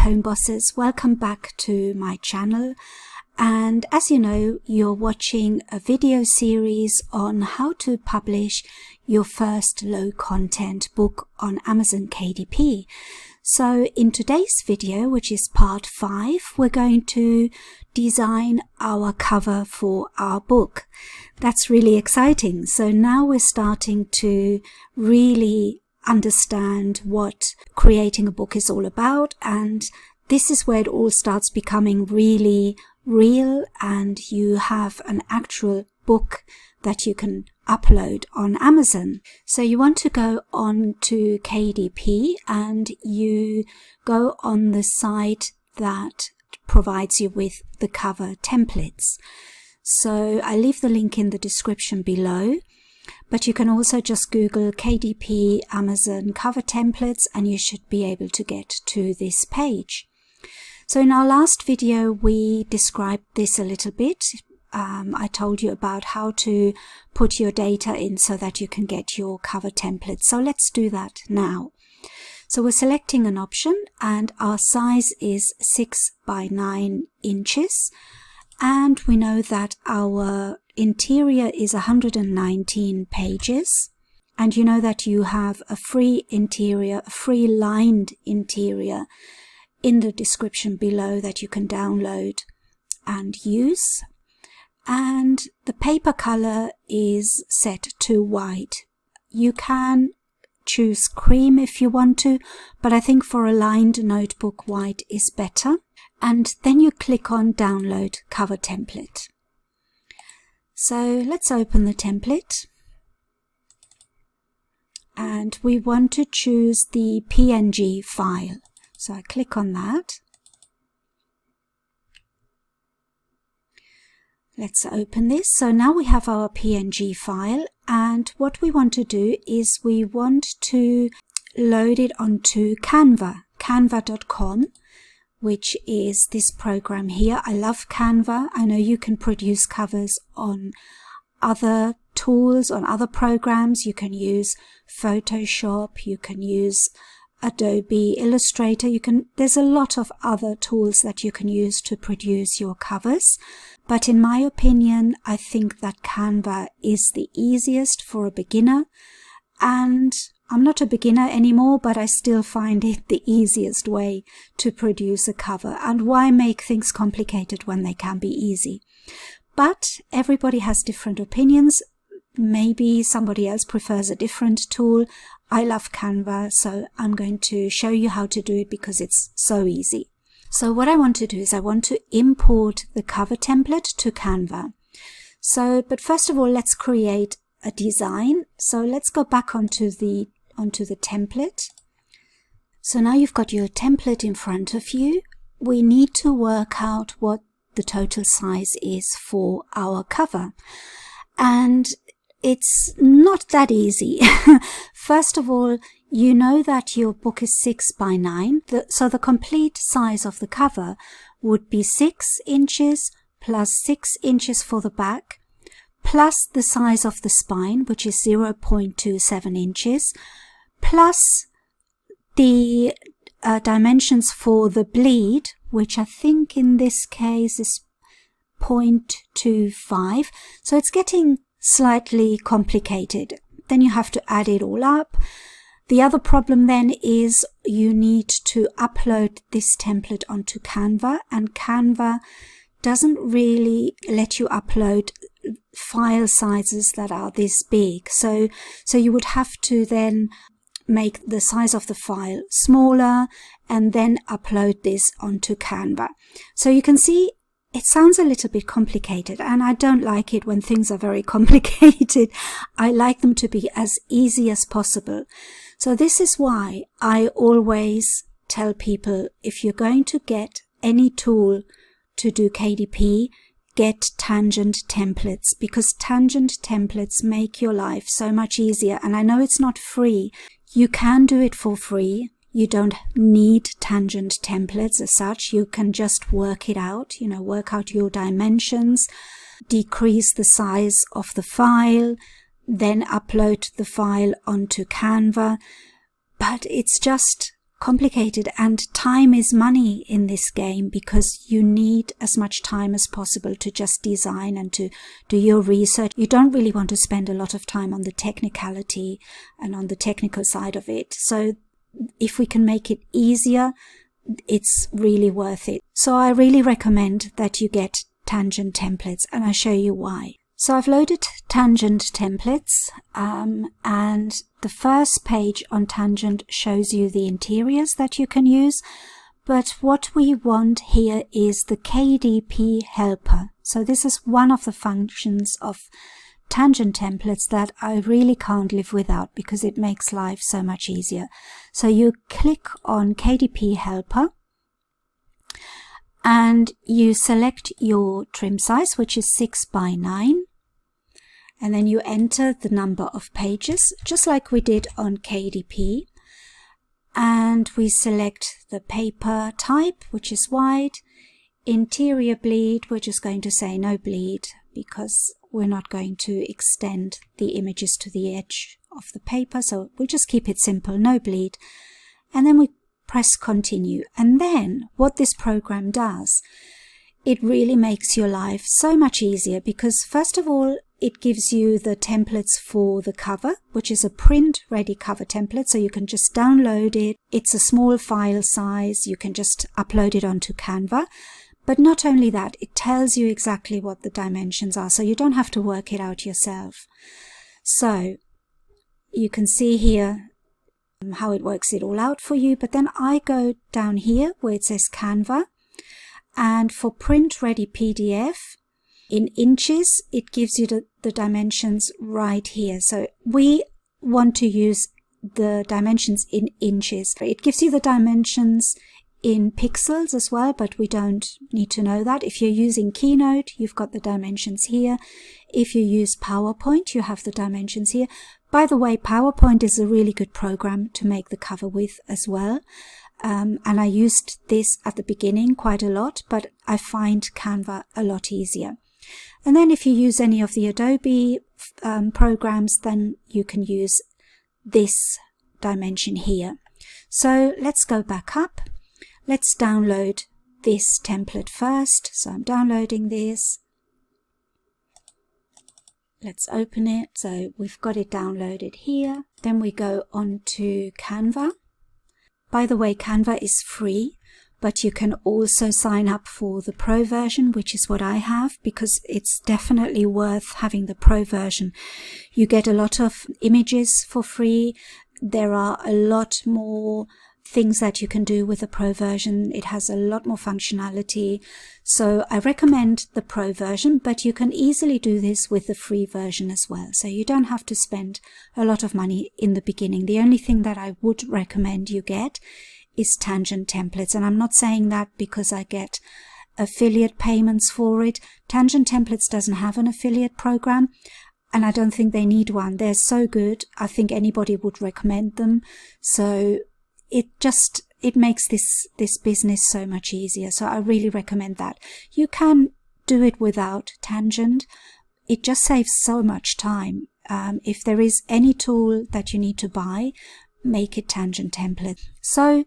home bosses, welcome back to my channel. And as you know, you're watching a video series on how to publish your first low content book on Amazon KDP. So in today's video, which is part 5, we're going to design our cover for our book. That's really exciting. So now we're starting to really understand what creating a book is all about, and this is where it all starts becoming really real, and you have an actual book that you can upload on Amazon. So you want to go on to KDP and you go on the site that provides you with the cover templates. So I leave the link in the description below, but you can also just Google KDP Amazon cover templates and you should be able to get to this page. So in our last video, we described this a little bit. I told you about how to put your data in so that you can get your cover template. So let's do that now. So we're selecting an option and our size is 6 by 9 inches. And we know that our interior is 119 pages. And you know that you have a free interior, a free lined interior in the description below that you can download and use. And the paper color is set to white. You can choose cream if you want to, but I think for a lined notebook, white is better. And then you click on download cover template. So let's open the template. And we want to choose the PNG file. So I click on that. Let's open this. So now we have our PNG file, and what we want to do is we want to load it onto Canva, canva.com, which is this program here. I love Canva. I know you can produce covers on other tools, on other programs. You can use Photoshop, you can use Adobe Illustrator, there's a lot of other tools that you can use to produce your covers. But in my opinion, I think that Canva is the easiest for a beginner. And I'm not a beginner anymore, but I still find it the easiest way to produce a cover. And why make things complicated when they can be easy? But everybody has different opinions. Maybe somebody else prefers a different tool. I love Canva, so I'm going to show you how to do it because it's so easy. So what I want to do is I want to import the cover template to Canva. But first of all, let's create a design. So let's go back onto the template. So now you've got your template in front of you. We need to work out what the total size is for our cover. And it's not that easy. First of all, you know that your book is 6 by 9. So the complete size of the cover would be 6 inches plus 6 inches for the back, plus the size of the spine, which is 0.27 inches, plus the dimensions for the bleed, which I think in this case is 0.25. So it's getting slightly complicated. Then you have to add it all up. The other problem then is you need to upload this template onto Canva, and Canva doesn't really let you upload file sizes that are this big. So you would have to then make the size of the file smaller and then upload this onto Canva. So you can see it sounds a little bit complicated, and I don't like it when things are very complicated. I like them to be as easy as possible. So this is why I always tell people, if you're going to get any tool to do KDP, get tangent templates, because tangent templates make your life so much easier. And I know it's not free. You can do it for free. You don't need tangent templates as such. You can just work it out, work out your dimensions, decrease the size of the file, then upload the file onto Canva. But it's just complicated, and time is money in this game because you need as much time as possible to just design and to do your research. You don't really want to spend a lot of time on the technicality and on the technical side of it. So if we can make it easier, it's really worth it. So I really recommend that you get tangent templates, and I'll show you why. So I've loaded tangent templates, and the first page on tangent shows you the interiors that you can use. But what we want here is the Kdp Helper. So this is one of the functions of tangent templates that I really can't live without because it makes life so much easier. So you click on Kdp Helper and you select your trim size, which is 6 by 9. And then you enter the number of pages, just like we did on Kdp. And we select the paper type, which is wide. Interior bleed, we're just going to say no bleed because we're not going to extend the images to the edge of the paper. So we'll just keep it simple, no bleed. And then we press continue. And then what this program does, it really makes your life so much easier because first of all, it gives you the templates for the cover, which is a print-ready cover template, so you can just download it. It's a small file size. You can just upload it onto Canva. But not only that, it tells you exactly what the dimensions are, so you don't have to work it out yourself. So you can see here how it works it all out for you. But then I go down here where it says Canva, and for print-ready PDF, in inches, it gives you the dimensions right here. So we want to use the dimensions in inches. It gives you the dimensions in pixels as well, but we don't need to know that. If you're using Keynote, you've got the dimensions here. If you use PowerPoint, you have the dimensions here. By the way, PowerPoint is a really good program to make the cover with as well. And I used this at the beginning quite a lot, but I find Canva a lot easier. And then if you use any of the Adobe programs, then you can use this dimension here. So let's go back up. Let's download this template first. So I'm downloading this. Let's open it. So we've got it downloaded here. Then we go on to Canva. By the way, Canva is free, but you can also sign up for the Pro version, which is what I have, because it's definitely worth having the Pro version. You get a lot of images for free. There are a lot more things that you can do with the Pro version. It has a lot more functionality. So I recommend the Pro version, but you can easily do this with the free version as well. So you don't have to spend a lot of money in the beginning. The only thing that I would recommend you get is tangent templates. And I'm not saying that because I get affiliate payments for it. Tangent templates doesn't have an affiliate program, and I don't think they need one. They're so good. I think anybody would recommend them. So it makes this business so much easier. So I really recommend that. You can do it without tangent. It just saves so much time. If there is any tool that you need to buy, make it tangent template. So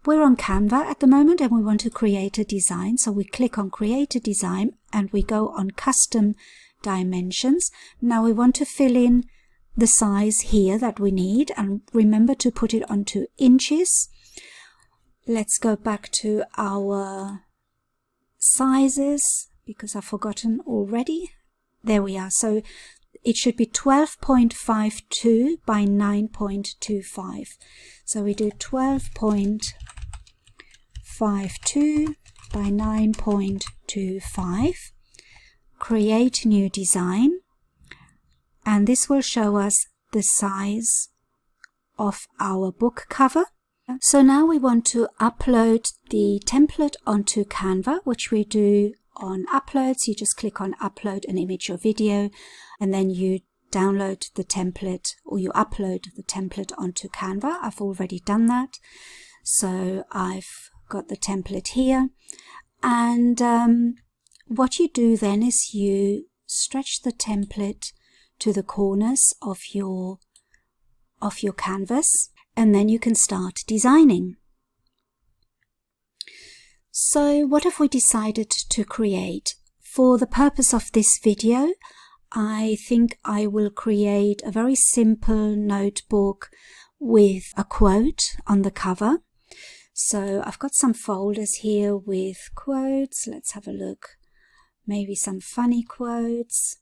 we're on Canva at the moment and we want to create a design. So we click on create a design and we go on custom dimensions. Now we want to fill in the size here that we need, and remember to put it onto inches. Let's go back to our sizes because I've forgotten already. There we are. So it should be 12.52 by 9.25. So we do 12.52 by 9.25. Create new design. And this will show us the size of our book cover. So now we want to upload the template onto Canva, which we do on uploads. You just click on upload an image or video, and then you download the template or you upload the template onto Canva. I've already done that. So I've got the template here. And what you do then is you stretch the template to the corners of your canvas, and then you can start designing. So what have we decided to create? For the purpose of this video, I think I will create a very simple notebook with a quote on the cover. So I've got some folders here with quotes. Let's have a look. Maybe some funny quotes.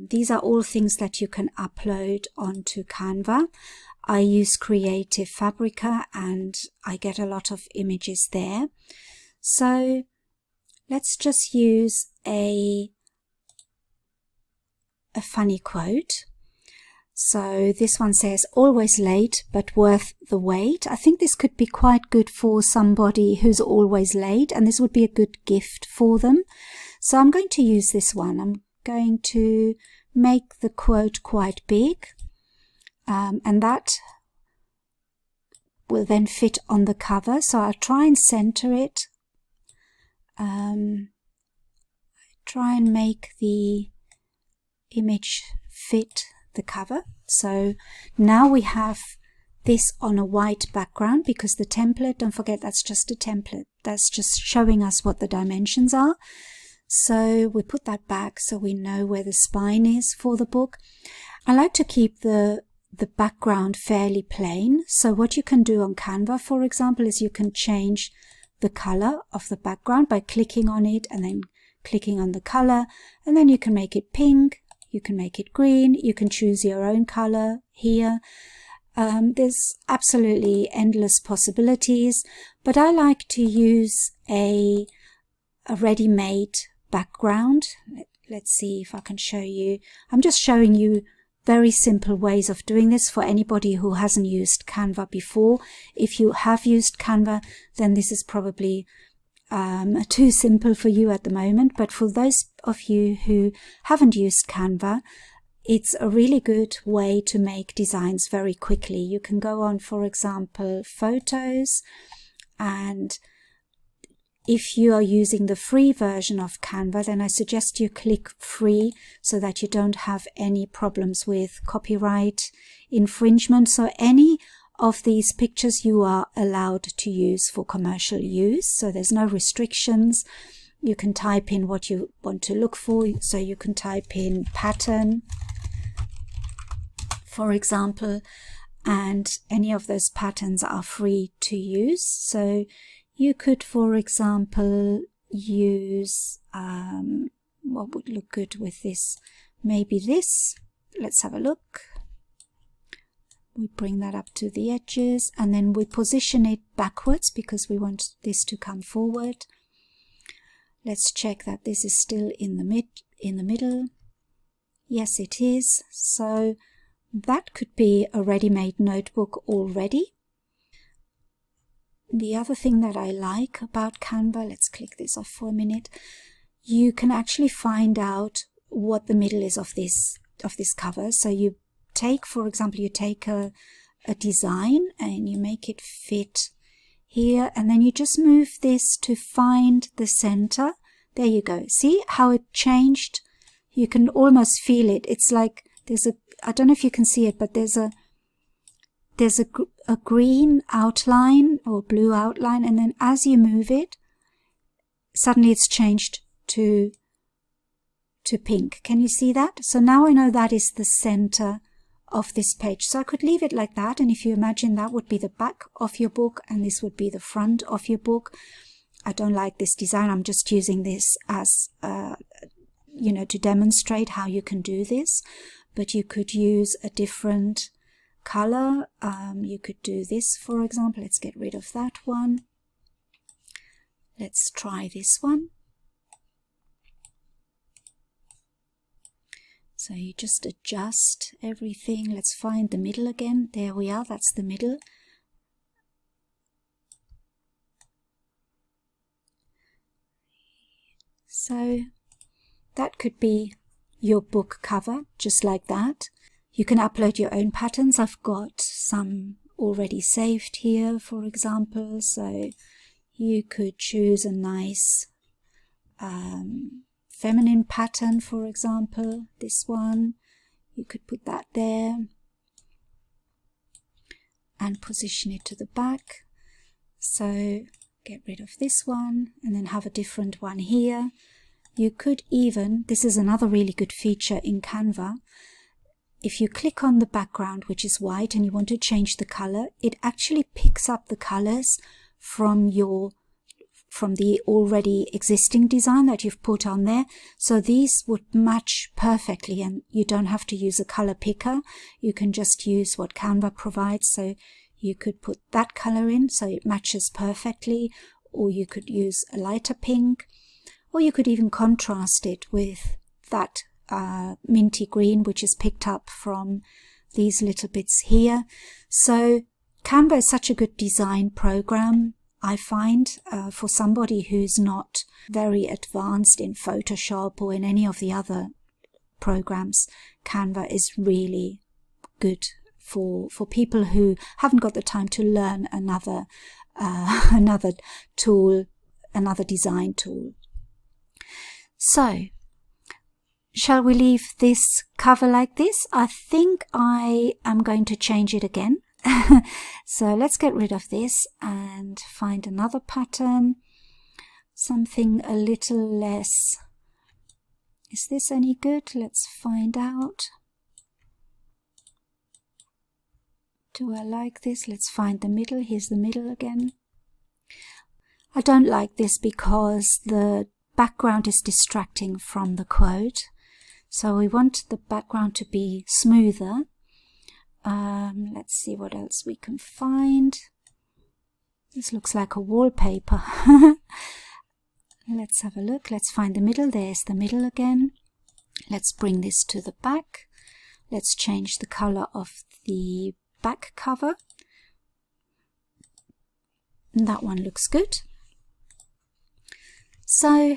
These are all things that you can upload onto Canva. I use Creative Fabrica and I get a lot of images there. So let's just use a funny quote. So this one says, always late but worth the wait. I think this could be quite good for somebody who's always late, and this would be a good gift for them. So I'm going to use this one. I'm going to make the quote quite big, and that will then fit on the cover. So I'll try and center it. Try and make the image fit the cover. So now we have this on a white background because the template, don't forget, that's just a template. That's just showing us what the dimensions are. So we put that back so we know where the spine is for the book. I like to keep the background fairly plain. So what you can do on Canva, for example, is you can change the color of the background by clicking on it and then clicking on the color, and then you can make it pink, you can make it green, you can choose your own color here. There's absolutely endless possibilities, but I like to use a ready-made background. Let's see if I can show you. I'm just showing you very simple ways of doing this for anybody who hasn't used Canva before. If you have used Canva, then this is probably too simple for you at the moment, but for those of you who haven't used Canva, it's a really good way to make designs very quickly. You can go on, for example, photos, and if you are using the free version of Canva, then I suggest you click free so that you don't have any problems with copyright infringement. So any of these pictures you are allowed to use for commercial use, so there's no restrictions. You can type in what you want to look for, so you can type in pattern, for example, and any of those patterns are free to use. So you could, for example, use what would look good with this, maybe this. Let's have a look. We bring that up to the edges and then we position it backwards because we want this to come forward. Let's check that this is still in the middle. Yes, it is. So that could be a ready-made notebook already. The other thing that I like about Canva, let's click this off for a minute, you can actually find out what the middle is of this cover. So you take, for example, you take a design and you make it fit here, and then you just move this to find the center. There you go. See how it changed? You can almost feel it. It's like there's a, I don't know if you can see it, but there's a green outline or blue outline, and then as you move it, suddenly it's changed to pink. Can you see that? So now I know that is the center of this page. So I could leave it like that, and if you imagine that would be the back of your book and this would be the front of your book. I don't like this design. I'm just using this as you know, to demonstrate how you can do this, but you could use a different color. You could do this, for example. Let's get rid of that one. Let's try this one. So you just adjust everything. Let's find the middle again. There we are, that's the middle. So that could be your book cover, just like that. You can upload your own patterns. I've got some already saved here, for example. So you could choose a nice feminine pattern, for example, this one. You could put that there and position it to the back. So get rid of this one and then have a different one here. You could even, this is another really good feature in Canva, if you click on the background which is white and you want to change the color, it actually picks up the colors from the already existing design that you've put on there. So these would match perfectly, and you don't have to use a color picker. You can just use what Canva provides. So you could put that color in so it matches perfectly, or you could use a lighter pink, or you could even contrast it with that minty green which is picked up from these little bits here. So Canva is such a good design program, I find, for somebody who's not very advanced in Photoshop or in any of the other programs. Canva is really good for people who haven't got the time to learn another tool, another design tool. So shall we leave this cover like this? I think I am going to change it again. So let's get rid of this and find another pattern, something a little less. Is this any good? Let's find out. Do I like this? Let's find the middle. Here's the middle again. I don't like this because the background is distracting from the quote. So we want the background to be smoother. Let's see what else we can find. This looks like a wallpaper. Let's have a look. Let's find the middle. There's the middle again. Let's bring this to the back. Let's change the color of the back cover. That one looks good. So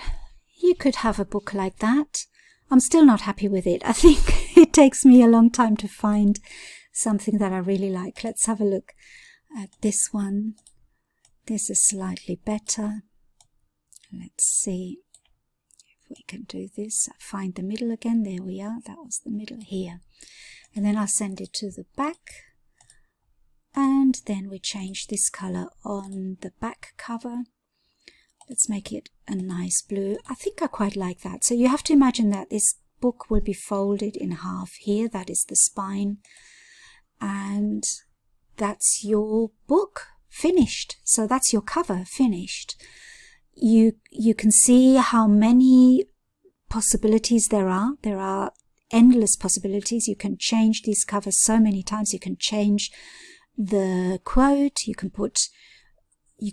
you could have a book like that. I'm still not happy with it. I think it takes me a long time to find something that I really like. Let's have a look at this one. This is slightly better. Let's see if we can do this. Find the middle again. There we are. That was the middle here. And then I'll send it to the back. And then we change this color on the back cover. Let's make it a nice blue. I think I quite like that. So you have to imagine that this book will be folded in half here. That is the spine. And that's your book finished. So that's your cover finished. You can see how many possibilities there are. There are endless possibilities. You can change these covers so many times. You can change the quote. You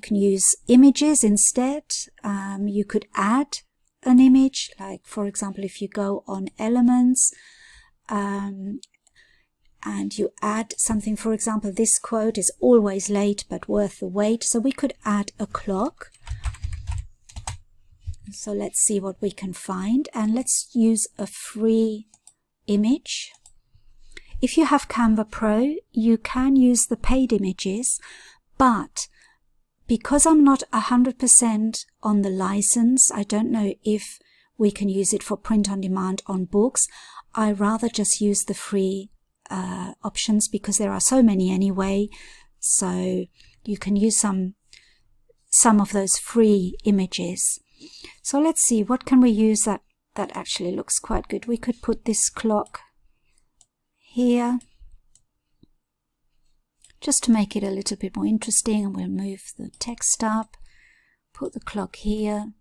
can use images instead. You could add an image, like for example, if you go on elements and you add something, for example, this quote is always late but worth the wait. So we could add a clock. So let's see what we can find, and let's use a free image. If you have Canva Pro, you can use the paid images, but because I'm not 100% on the license, I don't know if we can use it for print on demand on books. I rather just use the free options because there are so many anyway. So you can use some of those free images. So let's see, what can we use that actually looks quite good? We could put this clock here, just to make it a little bit more interesting, and we'll move the text up, put the clock here,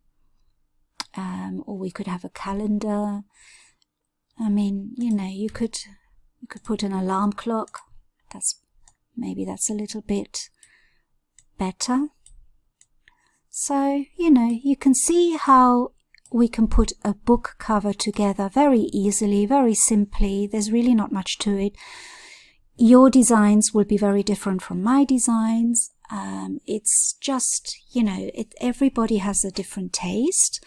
or we could have a calendar. I mean, you know, you could put an alarm clock. Maybe that's a little bit better. So, you know, you can see how we can put a book cover together very easily, very simply. There's really not much to it. Your designs will be very different from my designs. It's just, you know, everybody has a different taste.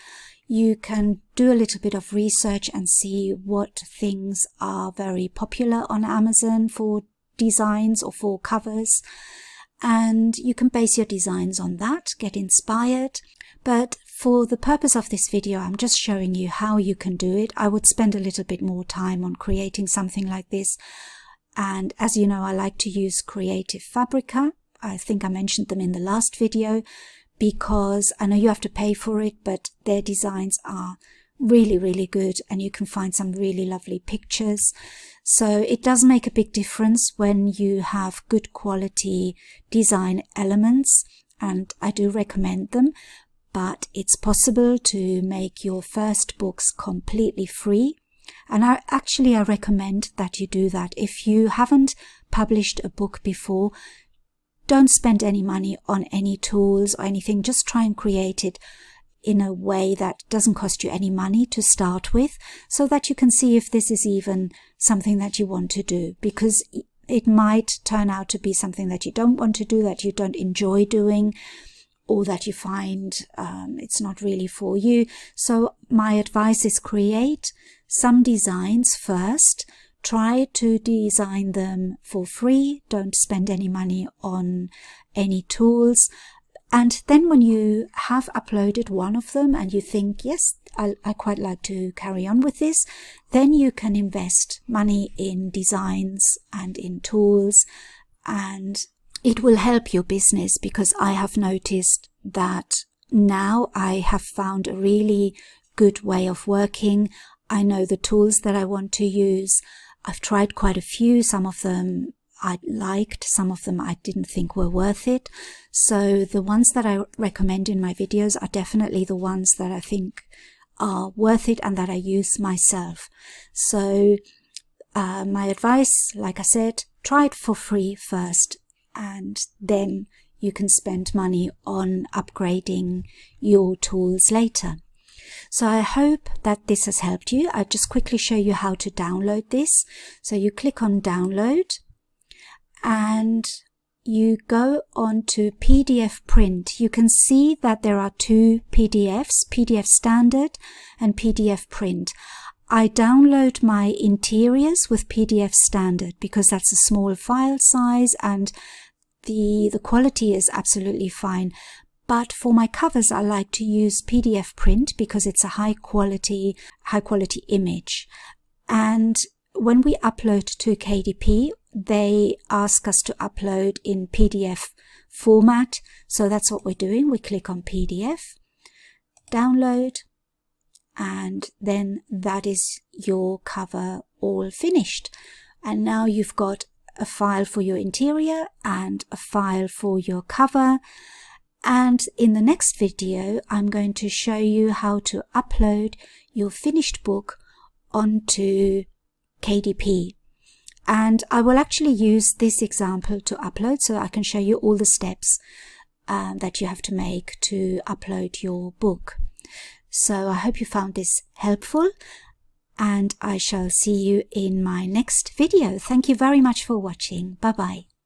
You can do a little bit of research and see what things are very popular on Amazon for designs or for covers. And you can base your designs on that, get inspired. But for the purpose of this video, I'm just showing you how you can do it. I would spend a little bit more time on creating something like this. And as you know, I like to use Creative Fabrica. I think I mentioned them in the last video, because I know you have to pay for it, but their designs are really, really good, and you can find some really lovely pictures. So it does make a big difference when you have good quality design elements, and I do recommend them. But it's possible to make your first books completely free. And I recommend that you do that. If you haven't published a book before, don't spend any money on any tools or anything. Just try and create it in a way that doesn't cost you any money to start with, so that you can see if this is even something that you want to do, because it might turn out to be something that you don't want to do, that you don't enjoy doing, or that you find it's not really for you. So my advice is create some designs first. Try to design them for free. Don't spend any money on any tools. And then when you have uploaded one of them and you think, yes, I quite like to carry on with this, then you can invest money in designs and in tools, and it will help your business, because I have noticed that now I have found a really good way of working. I know the tools that I want to use. I've tried quite a few. Some of them I liked, some of them I didn't think were worth it. So the ones that I recommend in my videos are definitely the ones that I think are worth it and that I use myself. So my advice, like I said, try it for free first, and then you can spend money on upgrading your tools later. So I hope that this has helped you. I'll just quickly show you how to download this. So you click on download, and you go on to PDF print. You can see that there are two PDFs, PDF standard and PDF print. I download my interiors with PDF standard because that's a small file size and the quality is absolutely fine. But for my covers, I like to use PDF print because it's a high quality image. And when we upload to Kdp, they ask us to upload in PDF format. So that's what we're doing. We click on PDF, download, and then that is your cover all finished. And now you've got a file for your interior and a file for your cover. And in the next video, I'm going to show you how to upload your finished book onto Kdp. And I will actually use this example to upload, so I can show you all the steps that you have to make to upload your book. So I hope you found this helpful, and I shall see you in my next video. Thank you very much for watching. Bye bye.